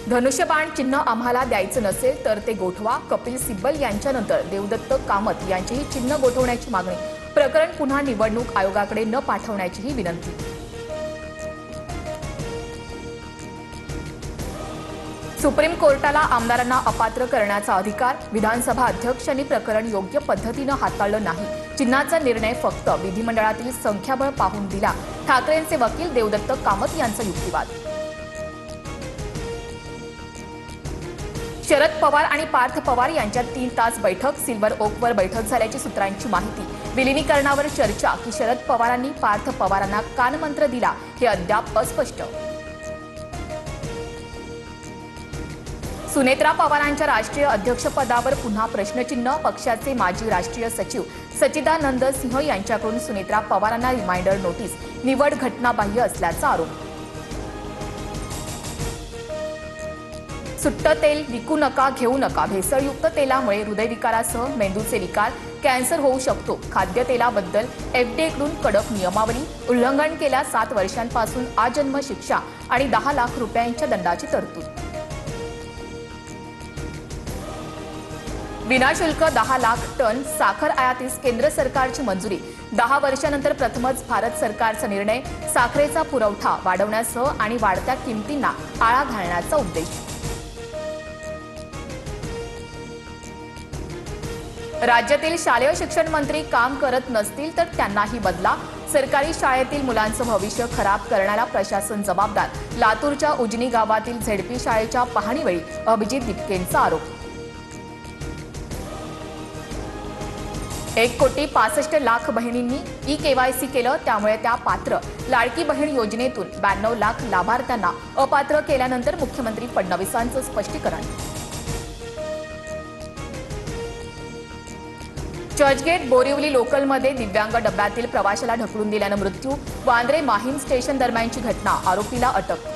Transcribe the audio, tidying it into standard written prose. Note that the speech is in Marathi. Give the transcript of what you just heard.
धनुष्यबाण चिन्ह आम्हाला द्यायचं नसेल तर ते गोठवा. कपिल सिब्बल यांच्यानंतर देवदत्त कामत यांचेही चिन्ह गोठवण्याची मागणी. प्रकरण पुन्हा निवडणूक आयोगाकडे न पाठवण्याचीही विनंती. सुप्रीम कोर्टाला आमदारांना अपात्र करण्याचा अधिकार. विधानसभा अध्यक्षांनी प्रकरण योग्य पद्धतीनं हाताळलं नाही. चिन्हाचा निर्णय फक्त विधिमंडळातील संख्याबळ पाहून दिला. ठाकरेंचे वकील देवदत्त कामत यांचा युक्तिवाद. शरद पवार आणि पार्थ पवार यांच्यात 3 तास बैठक. सिल्वर ओकवर बैठक झाल्याची सूत्रांची माहिती. विलिनीकरणावर चर्चा की शरद पवारांनी पार्थ पवारांना कानमंत्र दिला हे अद्याप अस्पष्ट. सुनेत्रा पवारांच्या राष्ट्रीय अध्यक्षपदावर पुन्हा प्रश्नचिन्ह. पक्षाचे माजी राष्ट्रीय सचिव सच्चिदानंद सिंह यांच्याकडून सुनेत्रा पवारांना रिमाइंडर नोटीस. निवड घटनाबाह्य असल्याचा आरोप. सुट्ट तेल विकू नका, घेऊ नका. भेसळयुक्त तेलामुळे हृदयविकारासह मेंदूचे विकार, कॅन्सर होऊ शकतो. खाद्यतेलाबद्दल एफडीएकडून कडक नियमावली. उल्लंघन केल्यास 7 वर्षांपासून आजन्म शिक्षा आणि 10 लाख रुपयांच्या दंडाची तरतूद. विनाशुल्क 10 लाख टन साखर आयातीस केंद्र सरकारची मंजुरी. 10 वर्षांनंतर प्रथमच भारत सरकारचा निर्णय. साखरेचा पुरवठा वाढवण्यासह आणि वाढत्या किमतींना आळा घालण्याचा उद्देश. राज्यातील शालेय शिक्षण मंत्री काम करत नसतील तर त्यांनाही बदला. सरकारी शाळेतील मुलांचं भविष्य खराब करण्याला प्रशासन जबाबदार. लातूरच्या उजनी गावातील झेडपी शाळेच्या पाहणीवेळी अभिजित दिपकेंचा आरोप. 1,65,00,000 बहिणींनी ई-केवायसी केलं, त्यामुळे त्या पात्र. लाडकी बहीण योजनेतून 92 लाख लाभार्थ्यांना अपात्र केल्यानंतर मुख्यमंत्री फडणवीसांचं स्पष्टीकरण. चर्चगेट बोरिवली लोकलमध्ये दिव्यांग डब्यातील प्रवाशाला ढकलून दिल्यानं मृत्यू. वांद्रे माहीम स्टेशन दरम्यानची घटना. आरोपीला अटक.